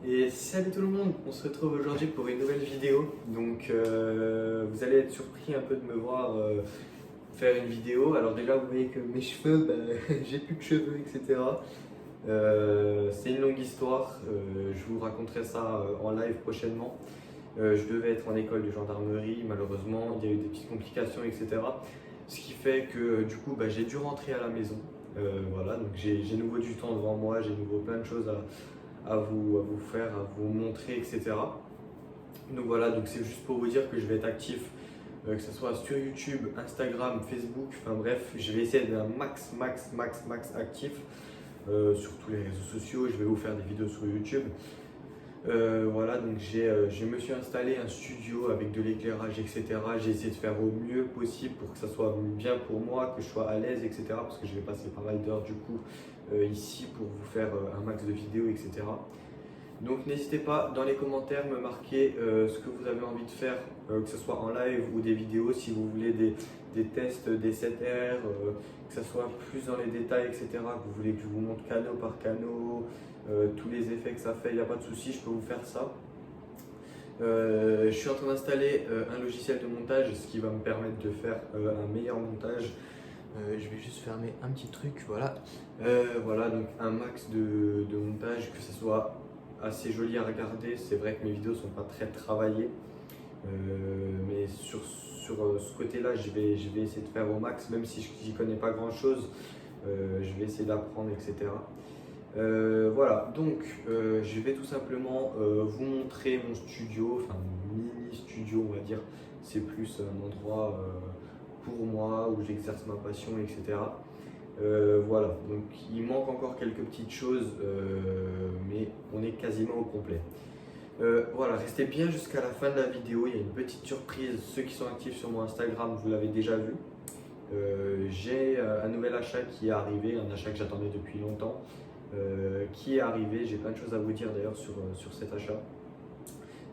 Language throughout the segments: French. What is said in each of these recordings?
Et salut tout le monde, on se retrouve aujourd'hui pour une nouvelle vidéo. Donc vous allez être surpris un peu de me voir faire une vidéo. Alors déjà vous voyez que mes cheveux, j'ai plus de cheveux, etc. C'est une longue histoire, je vous raconterai ça en live prochainement. Je devais être en école de gendarmerie, malheureusement il y a eu des petites complications, etc. Ce qui fait que du coup j'ai dû rentrer à la maison. Voilà, donc j'ai nouveau du temps devant moi, j'ai nouveau plein de choses à vous faire, à vous montrer, etc. Donc voilà, donc c'est juste pour vous dire que je vais être actif, que ce soit sur YouTube, Instagram, Facebook, enfin bref, je vais essayer d'être un max actif sur tous les réseaux sociaux. Je vais vous faire des vidéos sur YouTube. Voilà, donc je me suis installé un studio avec de l'éclairage, etc. J'ai essayé de faire au mieux possible pour que ça soit bien pour moi, que je sois à l'aise, etc. Parce que je vais passer pas mal d'heures du coup ici pour vous faire un max de vidéos, etc. Donc n'hésitez pas dans les commentaires me marquer ce que vous avez envie de faire, que ce soit en live ou des vidéos, si vous voulez des tests, des 7R, que ce soit plus dans les détails, etc. Que vous voulez que je vous montre canot par canot, tous les effets que ça fait, il n'y a pas de souci, je peux vous faire ça. Je suis en train d'installer un logiciel de montage, ce qui va me permettre de faire un meilleur montage. Je vais juste fermer un petit truc, voilà. Voilà, donc un max de montage, que ce soit assez joli à regarder. C'est vrai que mes vidéos sont pas très travaillées, mais sur ce côté-là, je vais essayer de faire au max, même si j'y connais pas grand-chose. Je vais essayer d'apprendre, etc. Voilà, donc je vais tout simplement vous montrer mon studio, enfin mon mini studio, on va dire. C'est plus un endroit pour moi où j'exerce ma passion, etc. Voilà, donc il manque encore quelques petites choses, mais on est quasiment au complet. Voilà, restez bien jusqu'à la fin de la vidéo, il y a une petite surprise. Ceux qui sont actifs sur mon Instagram, vous l'avez déjà vu. J'ai un nouvel achat qui est arrivé, un achat que j'attendais depuis longtemps, qui est arrivé. J'ai plein de choses à vous dire d'ailleurs sur cet achat.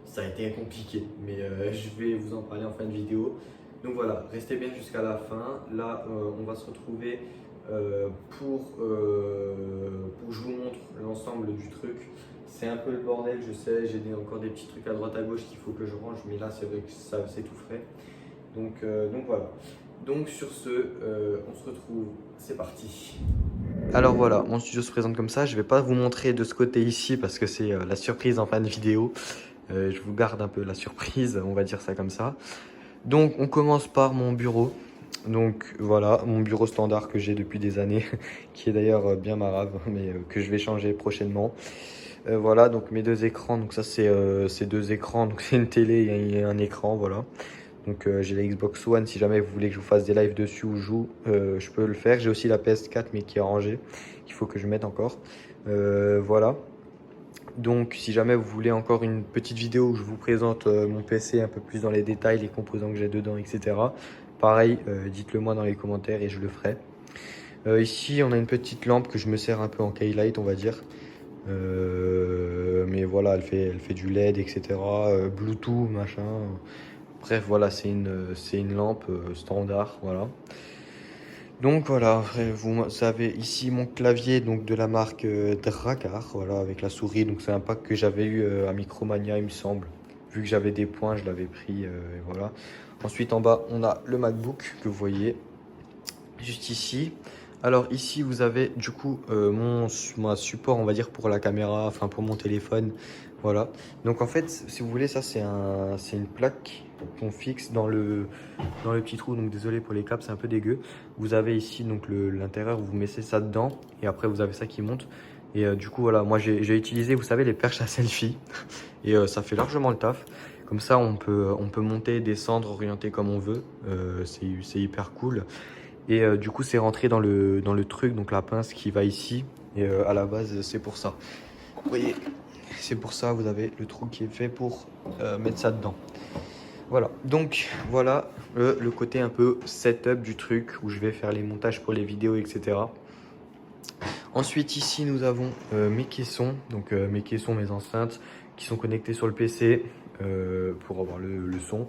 Ça a été compliqué, mais je vais vous en parler en fin de vidéo. Donc voilà, restez bien jusqu'à la fin. Là, on va se retrouver pour que je vous montre l'ensemble du truc. C'est un peu le bordel, je sais, j'ai encore des petits trucs à droite à gauche qu'il faut que je range, mais là c'est vrai que c'est tout frais. Donc voilà. Donc sur ce, on se retrouve, c'est parti. Alors voilà, mon studio se présente comme ça. Je ne vais pas vous montrer de ce côté ici parce que c'est la surprise en fin de vidéo. Je vous garde un peu la surprise, on va dire ça comme ça. Donc on commence par mon bureau. Donc voilà, mon bureau standard que j'ai depuis des années, qui est d'ailleurs bien marave, mais que je vais changer prochainement. Voilà, donc mes deux écrans, donc ça c'est deux écrans, donc c'est une télé et un écran, voilà. Donc j'ai la Xbox One, si jamais vous voulez que je vous fasse des lives dessus ou je joue, je peux le faire. J'ai aussi la PS4 mais qui est rangée, il faut que je mette encore. Voilà. Donc si jamais vous voulez encore une petite vidéo où je vous présente mon PC un peu plus dans les détails, les composants que j'ai dedans, etc. Pareil, dites-le moi dans les commentaires et je le ferai. Ici on a une petite lampe que je me sers un peu en highlight, on va dire. Mais voilà, elle fait du LED, etc. Bluetooth, machin. Bref, voilà, c'est une lampe standard, voilà. Donc voilà, vous savez ici mon clavier donc de la marque Drakkar, voilà, avec la souris. Donc c'est un pack que j'avais eu à Micromania, il me semble. Vu que j'avais des points, je l'avais pris, et voilà. Ensuite en bas, on a le MacBook que vous voyez juste ici. Alors ici vous avez du coup mon support, on va dire, pour la caméra, enfin pour mon téléphone, voilà. Donc en fait si vous voulez, ça c'est une plaque qu'on fixe dans le petit trou. Donc désolé pour les claps, c'est un peu dégueu. Vous avez ici donc l'intérieur, vous mettez ça dedans et après vous avez ça qui monte. Et du coup voilà, moi j'ai utilisé, vous savez, les perches à selfie et ça fait largement le taf. Comme ça on peut monter, descendre, orienter comme on veut. C'est hyper cool. Et du coup c'est rentré dans le truc, donc la pince qui va ici. Et à la base c'est pour ça. Vous voyez, c'est pour ça, vous avez le trou qui est fait pour mettre ça dedans. Voilà, donc voilà le côté un peu setup du truc où je vais faire les montages pour les vidéos, etc. Ensuite ici nous avons mes caissons, donc mes caissons, mes enceintes qui sont connectées sur le PC pour avoir le son.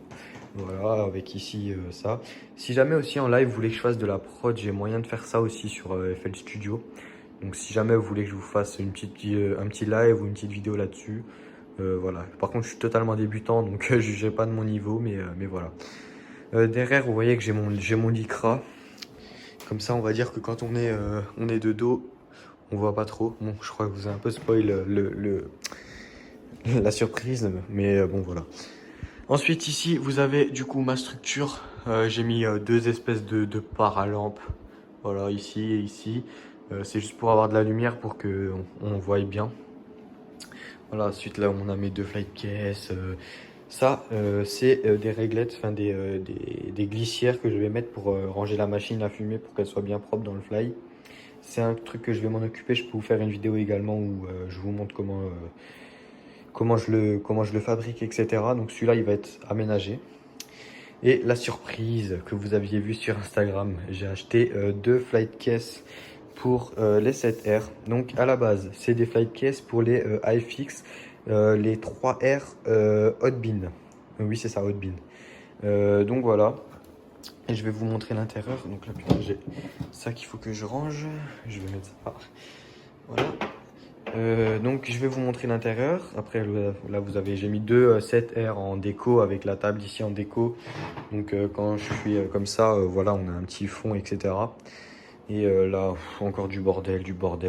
Voilà, avec ici ça. Si jamais aussi en live vous voulez que je fasse de la prod, j'ai moyen de faire ça aussi sur FL Studio. Donc si jamais vous voulez que je vous fasse un petit live ou une petite vidéo là-dessus, voilà. Par contre, je suis totalement débutant, donc je ne jugez pas de mon niveau, mais voilà. Derrière, vous voyez que j'ai mon lycra. Comme ça, on va dire que quand on est de dos, on voit pas trop. Bon, je crois que vous avez un peu spoil la surprise, mais bon, voilà. Ensuite, ici, vous avez du coup ma structure. J'ai mis deux espèces de paralampes. Voilà, ici et ici. C'est juste pour avoir de la lumière pour que on voie bien. Voilà, ensuite là, on a mes deux flight cases. Ça, c'est des réglettes, enfin des glissières que je vais mettre pour ranger la machine à fumer pour qu'elle soit bien propre dans le fly. C'est un truc que je vais m'en occuper. Je peux vous faire une vidéo également où je vous montre comment je le fabrique, etc. Donc celui-là, il va être aménagé. Et la surprise que vous aviez vue sur Instagram, j'ai acheté deux flight cases pour les 7R. Donc à la base, c'est des flight cases pour les iFix, les 3R Hotbin. Oui, c'est ça, Hotbin. Donc voilà. Et je vais vous montrer l'intérieur. Donc là, putain, j'ai ça qu'il faut que je range. Je vais mettre ça. Voilà. Donc je vais vous montrer l'intérieur. Après là vous avez, j'ai mis deux 7R en déco avec la table ici en déco. Donc quand je suis comme ça, voilà, on a un petit fond, etc. Et là encore du bordel,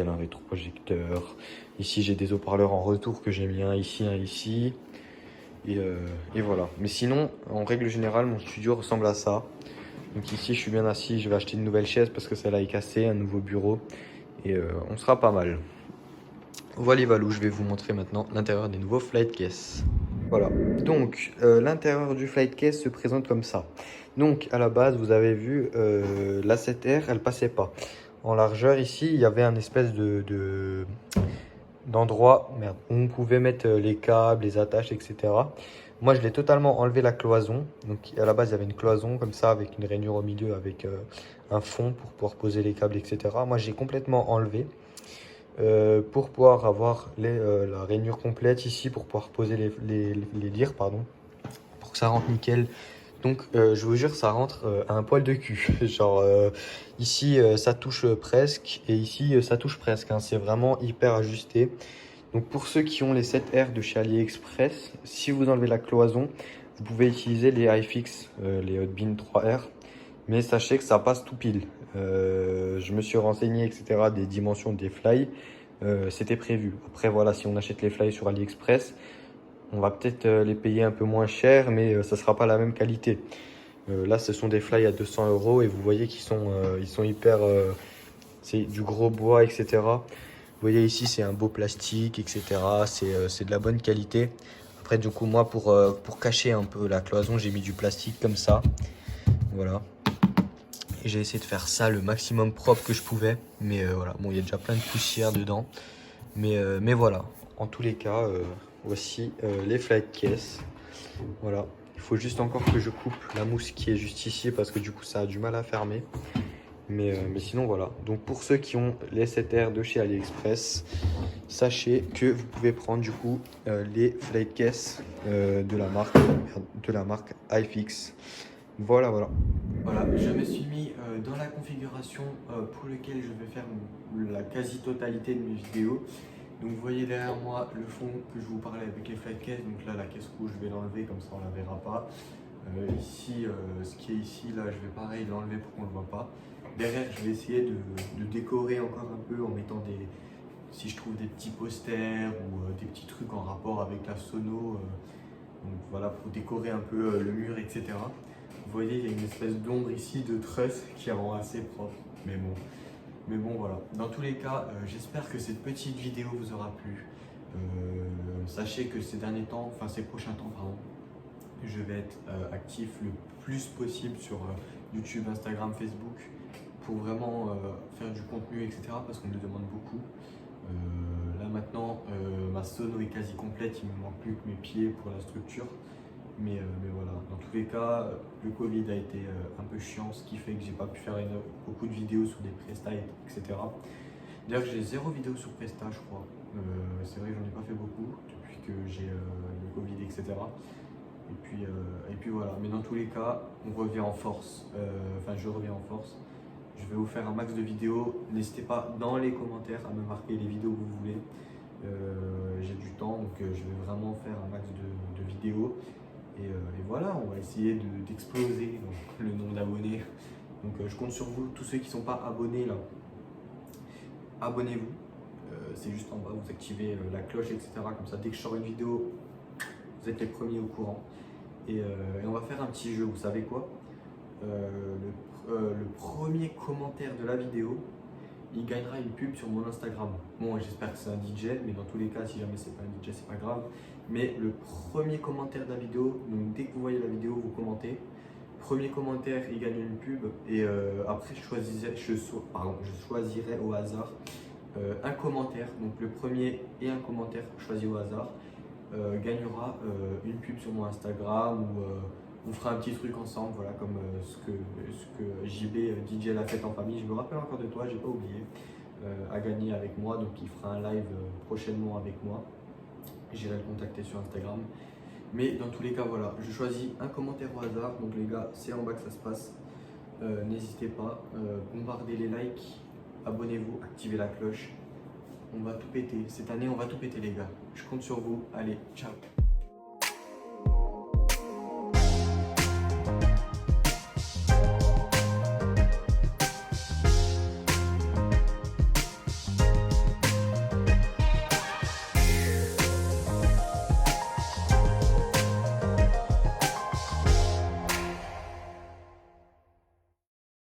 un rétroprojecteur. Ici j'ai des haut-parleurs en retour que j'ai mis un ici. Et voilà. Mais sinon, en règle générale, mon studio ressemble à ça. Donc ici je suis bien assis, je vais acheter une nouvelle chaise parce que celle-là est cassée, un nouveau bureau. Et on sera pas mal. Voilà Valou, je vais vous montrer maintenant l'intérieur des nouveaux flight cases. Voilà, donc l'intérieur du flight case se présente comme ça. Donc à la base, vous avez vu, la 7R, elle passait pas. En largeur ici, il y avait un espèce d'endroit où on pouvait mettre les câbles, les attaches, etc. Moi, je l'ai totalement enlevé la cloison. Donc à la base, il y avait une cloison comme ça avec une rainure au milieu, avec un fond pour pouvoir poser les câbles, etc. Moi, j'ai complètement enlevé. Pour pouvoir avoir la rainure complète ici, pour pouvoir poser les lyres, pardon, pour que ça rentre nickel. Donc je vous jure, ça rentre à un poil de cul. Genre ici ça touche presque et ici ça touche presque, hein. C'est vraiment hyper ajusté. Donc pour ceux qui ont les 7R de chez AliExpress, si vous enlevez la cloison, vous pouvez utiliser les iFix, les Hotbin 3R. Mais sachez que ça passe tout pile. Je me suis renseigné, etc. des dimensions des fly. C'était prévu. Après, voilà, si on achète les fly sur AliExpress, on va peut-être les payer un peu moins cher, mais ça sera pas la même qualité. Là, ce sont des fly à 200 € et vous voyez qu'ils sont, ils sont hyper. C'est du gros bois, etc. Vous voyez ici, c'est un beau plastique, etc. C'est de la bonne qualité. Après, du coup, moi, pour cacher un peu la cloison, j'ai mis du plastique comme ça. Voilà. Et j'ai essayé de faire ça le maximum propre que je pouvais. Mais voilà, bon, il y a déjà plein de poussière dedans. Mais voilà, en tous les cas, voici les flight cases. Voilà, il faut juste encore que je coupe la mousse qui est juste ici parce que du coup, ça a du mal à fermer. Mais sinon, voilà. Donc pour ceux qui ont les 7R de chez AliExpress, sachez que vous pouvez prendre du coup les flight cases de la marque iFix. Voilà, voilà. Voilà, je me suis mis dans la configuration pour laquelle je vais faire la quasi-totalité de mes vidéos. Donc vous voyez derrière moi le fond que je vous parlais avec les flight cases. Donc là, la caisse rouge, je vais l'enlever, comme ça on la verra pas. Ici, ce qui est ici, là, je vais pareil l'enlever pour qu'on ne le voit pas. Derrière, je vais essayer de décorer encore un peu en mettant si je trouve des petits posters ou des petits trucs en rapport avec la sono. Donc voilà, pour décorer un peu le mur, etc. Vous voyez, il y a une espèce d'ombre ici de truss qui rend assez propre. Mais bon, voilà. Dans tous les cas, j'espère que cette petite vidéo vous aura plu. Sachez que ces derniers temps, enfin ces prochains temps, pardon, je vais être actif le plus possible sur YouTube, Instagram, Facebook pour vraiment faire du contenu, etc. parce qu'on me le demande beaucoup. Là maintenant, ma sono est quasi complète, il me manque plus que mes pieds pour la structure. Mais voilà, dans tous les cas, le Covid a été un peu chiant, ce qui fait que j'ai pas pu faire beaucoup de vidéos sur des prestats, etc. D'ailleurs, j'ai 0 vidéo sur Presta, je crois. C'est vrai que j'en ai pas fait beaucoup depuis que j'ai le Covid, etc. Et puis voilà, mais dans tous les cas, on revient en force. Enfin, je reviens en force. Je je vais vous faire un max de vidéos. N'hésitez pas dans les commentaires à me marquer les vidéos que vous voulez. J'ai du temps, donc je vais vraiment faire un max de vidéos. Et voilà, on va essayer d'exploser le nombre d'abonnés. Donc je compte sur vous, tous ceux qui ne sont pas abonnés là, abonnez-vous. C'est juste en bas, vous activez la cloche, etc. Comme ça, dès que je sors une vidéo, vous êtes les premiers au courant. Et on va faire un petit jeu, vous savez quoi? Le premier commentaire de la vidéo, il gagnera une pub sur mon Instagram. Bon, j'espère que c'est un DJ, mais dans tous les cas, si jamais c'est pas un DJ, c'est pas grave. Mais le premier commentaire de la vidéo, donc dès que vous voyez la vidéo, vous commentez. Premier commentaire, il gagne une pub. Et après, je choisirai au hasard un commentaire. Donc le premier et un commentaire choisi au hasard gagnera une pub sur mon Instagram ou on fera un petit truc ensemble, voilà, comme ce que JB DJ l'a fait en famille. Je me rappelle encore de toi, j'ai pas oublié, a gagné avec moi, donc il fera un live prochainement avec moi. J'irai le contacter sur Instagram. Mais dans tous les cas, voilà, je choisis un commentaire au hasard. Donc les gars, c'est en bas que ça se passe. N'hésitez pas, bombardez les likes, abonnez-vous, activez la cloche. On va tout péter. Cette année, on va tout péter les gars. Je compte sur vous. Allez, ciao.